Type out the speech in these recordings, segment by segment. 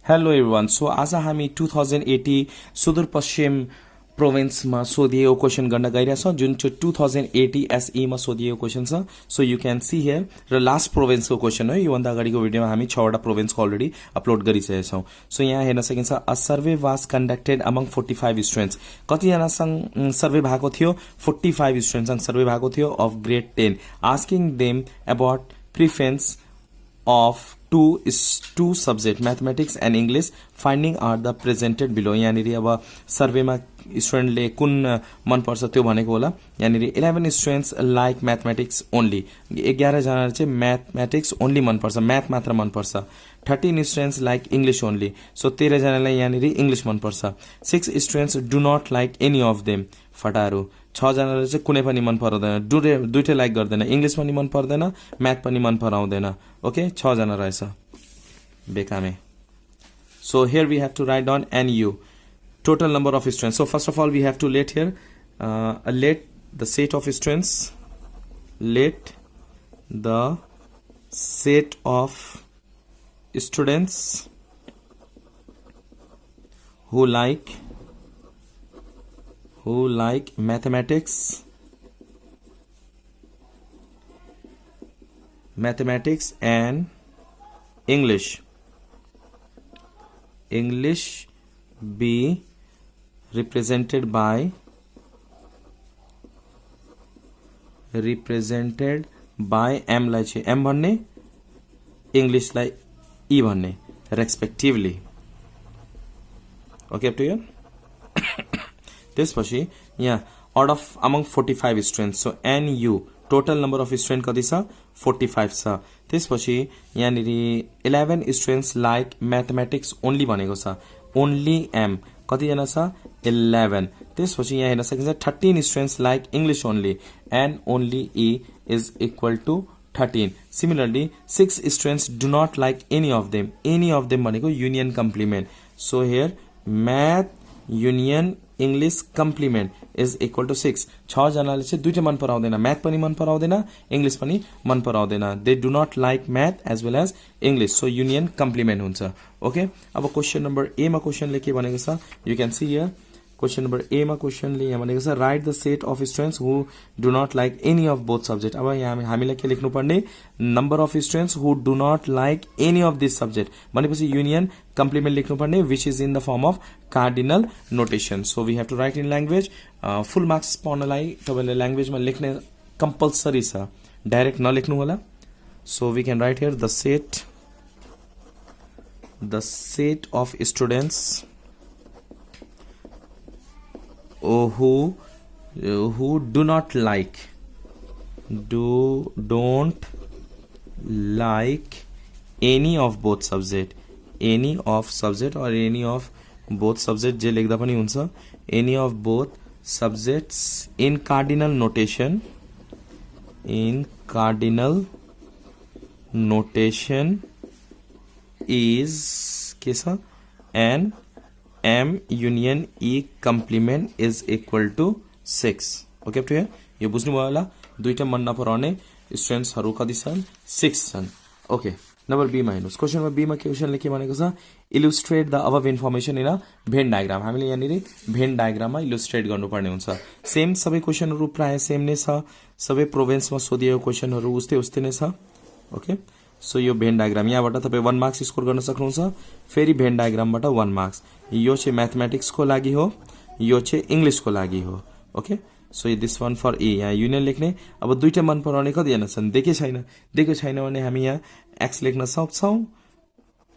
Hello everyone. So आज हामी 2080 सुदूरपश्चिम प्रोभिन्समा सोधिएको क्वेसन गर्न गइरहेछौँ, जुन चाहिँ 2080 एसईमा सोधिएको क्वेसन छ। So you can see here र लास्ट प्रोभिन्सको क्वेसन हो। योभन्दा अगाडिको भिडियोमा हामी 6वटा प्रोभिन्सको अलरेडी अपलोड गरिसकेका छौँ। सो यहाँ हेर्न सकिन्छ, a survey was conducted among 45 students. कतिजनासँग सर्वे भएको थियो? 45 स्टुडेन्टसँग सर्वे भएको थियो of grade 10, asking them about preference of two subject mathematics and English. Finding are the presented below. यहाँनिर अब सर्वेमा स्टुडेन्टले कुन मन पर्छ त्यो भनेको होला। यहाँनिर 11 स्टुडेन्ट्स लाइक म्याथमेटिक्स ओन्ली, 11 जनाले चाहिँ म्याथमेटिक्स ओन्ली मन पर्छ, म्याथ मात्र मन पर्छ। 13 students like English only, so 13 जनालाई यहाँनिर इङ्ग्लिस मन पर्छ। 6 students do not like any of them, फटाहरू। 6 जनाले चाहिँ कुनै पनि मन पराउँदैन, दुइटै लाइक गर्दैन, इङ्ग्लिस पनि मन पर्दैन, म्याथ पनि मन पराउँदैन। ओके, 6 जना रहेछ बेकामे। So here we have to write down NU, total number of students. So first of all we have to let here let the set of students, let the set of students who like mathematics and English be represented by M लाई चाहिँ M भन्ने, English लाई E भन्ने respectively. Okay up to here. त्यसपछि यहाँ out of among 45 students, so NU total number of student कति छ? 45 छ। त्यसपछि यहाँनिर 11 स्टुडेन्ट्स लाइक म्याथमेटिक्स ओन्ली भनेको छ, ओन्ली एम कतिजना छ? 11। त्यसपछि यहाँ हेर्न सकिन्छ 13 students like English only, and only E is equal to 13। Similarly 6 students do not like any of them, any of them भनेको union complement. So here math union English complement is equal to 6। 6 जनाले चाहिँ दुइटै मन पराउँदैन, math पनि मन पराउँदैन, English पनि मन पराउँदैन। They do not like math as well as English, so union complement हुन्छ। ओके, अब क्वेसन नम्बर ए मा क्वेसनले के भनेको छ? You can see here question number A मा क्वेसनले यहाँ भनेको छ, right the set of students who do not like any of both subject. अब यहाँ हामीलाई के लेख्नुपर्ने? Number of students who do not like any of this subject भनेपछि युनियन कम्प्लिमेन्ट लेख्नुपर्ने, which is in the form of cardinal notation. So we have to write in language. Full marks पाउनलाई तपाईँले ल्याङ्ग्वेजमा लेख्ने कम्पलसरी छ, direct नलेख्नु होला। So we can write here the set of students who do not like, don't like any of both subject, any of subject or any of both subject जे लेख्दा पनि हुन्छ, any of both subjects in cardinal notation is के छ? and M union E complement is equal to 6. Okay up to here. यो बुझ्नुभयो होला। दुईटा मन नपराउने स्टुडेन्ट्सहरू कति छन्? 6 छन्। ओके, नम्बर बी मा हेर्नुहोस्। क्वेसन नम्बर बी मा क्वेसनले के भनेको छ? Illustrate the अबभ information in a van diagram. हामीले यहाँनिर भेन डायग्राममा इलुस्ट्रेट गर्नुपर्ने हुन्छ। सेम सबै क्वेसनहरू प्रायः सेम नै छ, सबै प्रोभिन्समा सोधिएको क्वेसनहरू उस्तै नै छ। ओके, सो यो भेन डायग्राम यहाँबाट तपाईँ 1 मार्क्स स्कोर गर्न सक्नुहुन्छ। फेरि भेन डायग्रामबाट 1 मार्क्स। यो चाहिँ म्याथमेटिक्सको लागि हो, यो चाहिँ इङ्ग्लिसको लागि हो। Okay, so this one for A. यहाँ युनियन लेख्ने। अब दुइटै मन पराउने कतिजना छन्? दिएकै छैन भने हामी यहाँ एक्स लेख्न सक्छौँ,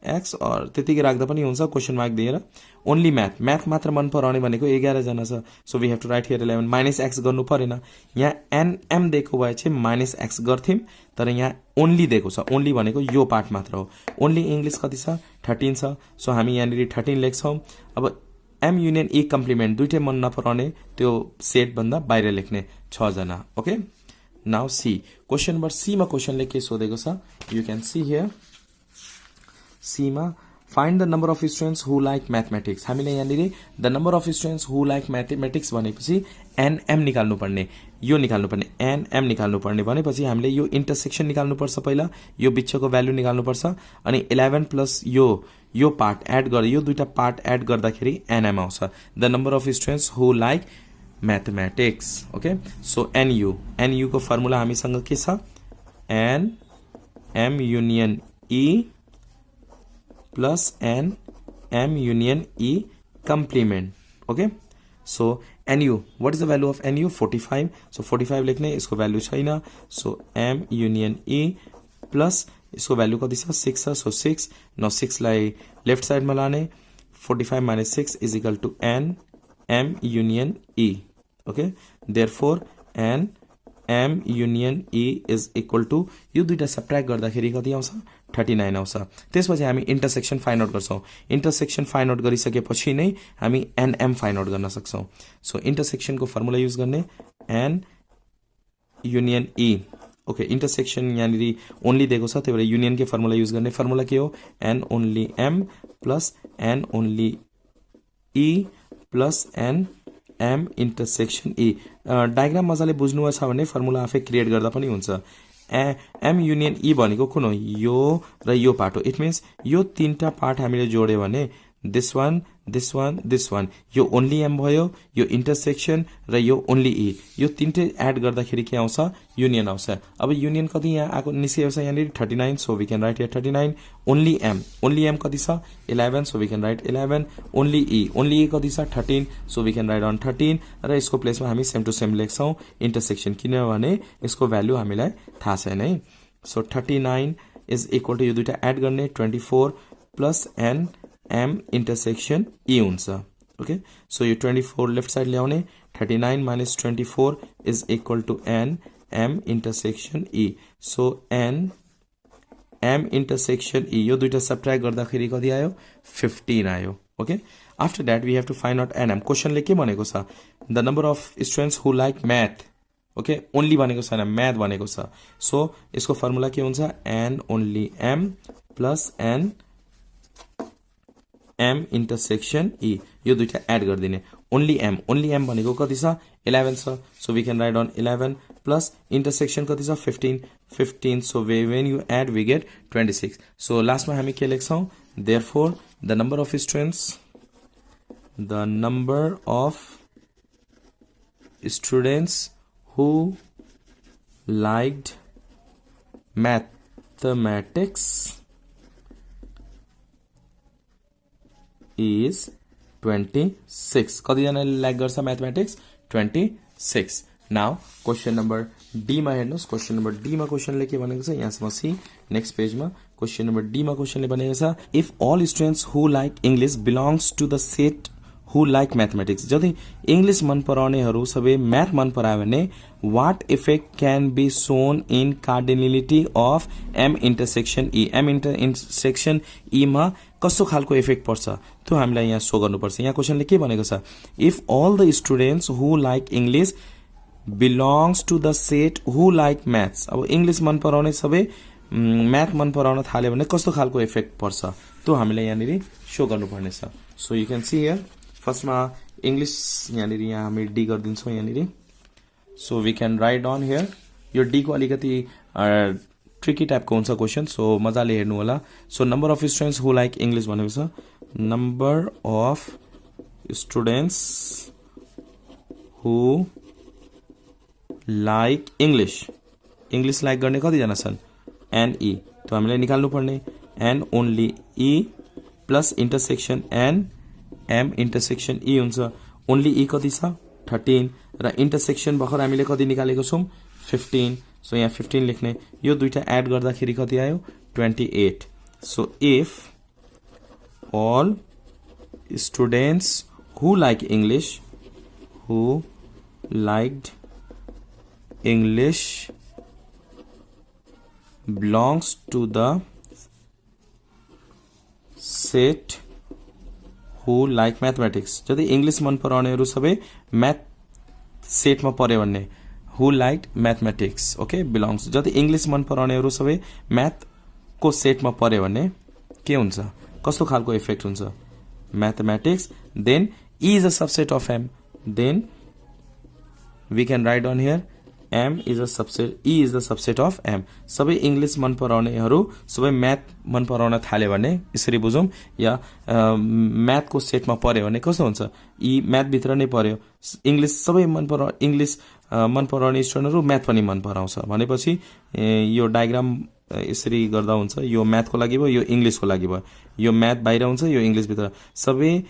एक्स और त्यतिकै राख्दा पनि हुन्छ, क्वेसन मार्क दिएर। ओन्ली म्याथ मात्र मन पराउने भनेको 11 जना छ। So we have to write here 11 minus x गर्नु परेन। यहाँ एनएम दिएको भए चाहिँ माइनस एक्स गर्थ्यौँ, तर यहाँ ओन्ली दिएको छ। ओन्ली भनेको यो पार्ट मात्र हो। ओन्ली इङ्ग्लिस कति छ? 13 छ। सो हामी यहाँनिर 13 लेख्छौँ। अब एम युनियन ए कम्प्लिमेन्ट दुइटै मन नपराउने त्यो सेट भन्दा बाहिर लेख्ने 6 जना। Okay, now C question number C मा क्वेसनले के सोधेको छ? You can see here C मा find the number of students who like mathematics. हामीले यहाँनिर the number of students who like mathematics भनेपछि एनएम निकाल्नुपर्ने, यो निकाल्नुपर्ने, एनएम निकाल्नुपर्ने भनेपछि हामीले यो इन्टरसेक्सन निकाल्नुपर्छ। पहिला यो बिचको भ्यालु निकाल्नुपर्छ, अनि 11 प्लस यो यो पार्ट एड गर्दा यो दुईटा पार्ट एड गर्दाखेरि एनएम आउँछ the number of students who like mathematics okay so n U को फर्मुला हामीसँग के छ n M union E plus an M union E complement okay so n U what is the value of n U 45 so 45 लेख्ने इसको value छैन so M union E plus इसको value कति छ 6 छ सो 6 न 6 लाई लेफ्ट साइड में लाने 45 minus 6 is equal to n M union E okay therefore n M union E is equal to यो दुईटा सब्ट्र्याक्ट गर्दाखेरि कति आउँछ 39 आउँछ त्यसपछि हामी इन्टरसेक्सन फाइन्ड आउट गर्छौं इन्टरसेक्सन फाइन्ड आउट गरिसकेपछि नै हामी एनएम फाइन्ड आउट गर्न सक्छौं सो इन्टरसेक्सन को फर्मुला युज गर्ने n union E okay intersection यहाँनिर ओन्ली दिएको छ त्यही भएर युनियन के फर्मुला युज गर्ने फर्मुला के हो n only M plus n only E plus an M intersection E diagram मजाले बुझ्नु छ भने फर्मुला आफै क्रिएट गर्दा पनि हुन्छ एम युनियन ई भनेको कुन हो यो र यो पार्ट हो इट मिन्स यो तीनटा पार्ट हामीले जोड्यो भने this one this one this one यो ओन्ली एम भयो यो इन्टरसेक्सन र यो ओन्ली ई यो तीनटै एड गर्दाखेरि के आउँछ युनियन आउँछ अब युनियन कति यहाँ आको निस्केको छ यहाँनिर 39 so we can write here 39 only M कति छ 11 so we can write 11 only E कति छ 13 so we can write on 13 र यसको प्लेसमा हामी सेम टु सेम लेख्छौं इन्टरसेक्सन किनभने यसको भ्यालु हामीलाई थाहा छैन है सो 39 इज इक्वल टु यो दुईटा एड गर्ने 24 plus an M intersection E हुन्छ ओके सो यो 24 लेफ्ट साइड ल्याउने 39 minus 24 is equal to an M intersection E so N M intersection E यो दुईटा सब्ट्र्याक्ट गर्दाखेरि कति आयो 15 आयो okay after that we have to find out N M क्वेशनले के भनेको छ the number of students who like math okay only भनेको छैन म्याथ भनेको छ सो यसको फर्मुला के हुन्छ N only M plus an M intersection E यो दुईटा एड गरिदिने ओन्ली एम भनेको कति छ 11 छ so we can write on 11 plus intersection कति छ 15 so when you add we get 26 so लास्टमा हामी के लेख्छौं therefore the number of students who liked mathematics is 26 कतिजनाले लाइक गर्छ mathematics 26 now question number D मा हेर्नुस् क्वेशन नम्बर डी मा क्वेशनले के भनेको छ यहाँसम्म सी नेक्स्ट पेजमा क्वेशन नम्बर डी मा क्वेशनले भनेको छ if all students who like English belongs to the set who like mathematics जति इंग्लिश मन पराउनेहरू सबै म्याथ मन परायो भने what effect can be shown in cardinality of M intersection E M intersection E मा कस्तो खालको इफेक्ट पर्छ त्यो हामीलाई यहाँ शो गर्नुपर्छ यहाँ क्वेशनले के भनेको छ if all the students who like English belongs to the set who like maths अब इंग्लिश मन पराउने सबै म्याथ मन पराउन थाल्यो भने कस्तो खालको इफेक्ट पर्छ त्यो हामीलाई यहाँनिर शो गर्नुपर्ने छ so you can see here फर्स्टमा इंग्लिश यहाँनिर यहाँ हामी डी गरिदिन्छौँ यहाँनिर so we can write on here यो डी को अलिकति ट्रिकी टाइपको हुन्छ क्वेशन सो मजाले हेर्नु होला so number of students who like English भनेको छ number of students who like English like गर्ने कतिजना छन् एन ई त्यो हामीलाई निकाल्नु पर्ने N only E plus intersection N M intersection E हुन्छ ओन्ली ई कति छ 13 र इन्टरसेक्सन भर्खर हामीले कति निकालेको छौं 15 सो यहाँ 15 लेख्ने यो दुईटा एड गर्दाखेरि कति आयो 28 so if all students who like English who liked English belongs to the set who like mathematics जति इंग्लिश मन पराउनेहरू सबै म्याथ सेटमा पर्यो भन्ने who liked mathematics okay belongs जति इंग्लिश मन पराउनेहरू सबै म्याथ को सेटमा पर्यो भन्ने के हुन्छ कस्तो खालको इफेक्ट हुन्छ mathematics then E is a subset of M then we can write on here M is a subset, E is the subset of M. सबै इङ्ग्लिस मन पराउनेहरू सबै म्याथ मन पराउन थाल्यो भने यसरी बुझौँ, या म्याथको सेटमा पर्यो भने कस्तो हुन्छ, यी म्याथभित्र नै पर्यो, इङ्ग्लिस सबै इङ्ग्लिस मन पराउने स्टुडेन्टहरू म्याथ पनि मन पराउँछ भनेपछि यो डायग्राम यसरी गर्दा हुन्छ। यो म्याथको लागि भयो, यो इङ्ग्लिसको लागि भयो, यो म्याथ बाहिर हुन्छ, यो इङ्ग्लिसभित्र। सबै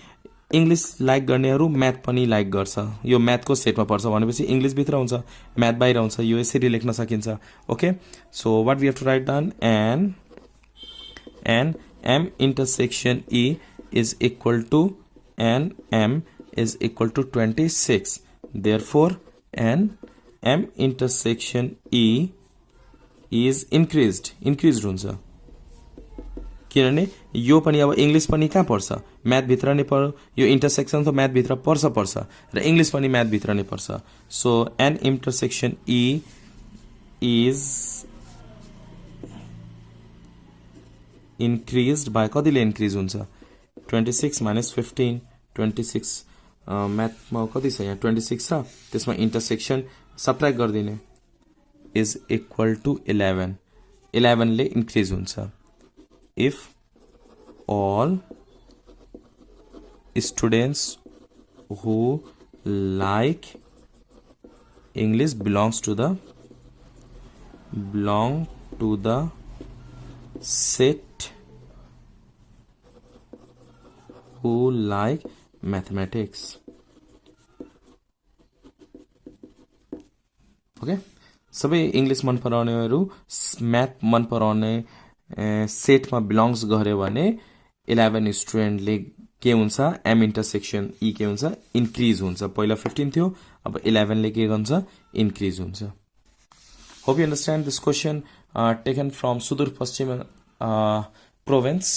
इङ्ग्लिस लाइक गर्नेहरू म्याथ पनि लाइक गर्छ, यो म्याथको सेटमा पर्छ भनेपछि इङ्ग्लिसभित्र हुन्छ, म्याथ बाहिर हुन्छ, यो यसरी लेख्न सकिन्छ। Okay, so what we have to write down, n M intersection E is equal to an M is equal to 26। Therefore n M intersection E is increase हुन्छ, किनभने यो पनि अब इङ्ग्लिस पनि कहाँ पर्छ, म्याथभित्र नै पर्यो, यो इन्टरसेक्सन त म्याथभित्र पर्छ र इङ्ग्लिस पनि म्याथभित्र नै पर्छ। So n intersection E is increase by, कतिले इन्क्रिज हुन्छ, 26 माइनस 15, 26 म्याथमा कति छ यहाँ 26 छ, त्यसमा इन्टरसेक्सन सबट्र्याक्ट गरिदिने, इज इक्वल टु 11, 11 ले इन्क्रिज हुन्छ। If all students who like English belong to the set who like mathematics. Okay, सबै इङ्ग्लिस मन पराउनेहरू म्याथ मन पराउने सेटमा बिलोङ्स गर्यो भने 11 स्टुडेन्टले के हुन्छ, एम इन्टरसेक्सन ई के हुन्छ, इन्क्रिज हुन्छ। पहिला 15 थियो, अब 11 ले के गर्छ, इन्क्रिज हुन्छ। Hope you understand this question taken from Sudurpashchim province.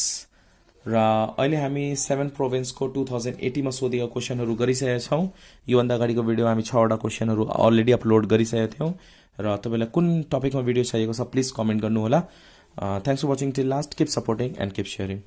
र अहिले हामी 7 प्रोभिन्सको 2080 मा सोधिएको क्वेसनहरू गरिसकेका छौँ। योभन्दा अगाडिको भिडियो हामी 6 वटा क्वेसनहरू अलरेडी अपलोड गरिसकेका थियौँ र तपाईँलाई कुन टपिकमा भिडियो चाहिएको छ प्लिज कमेन्ट गर्नुहोला। Thanks for watching till last. Keep supporting and keep sharing.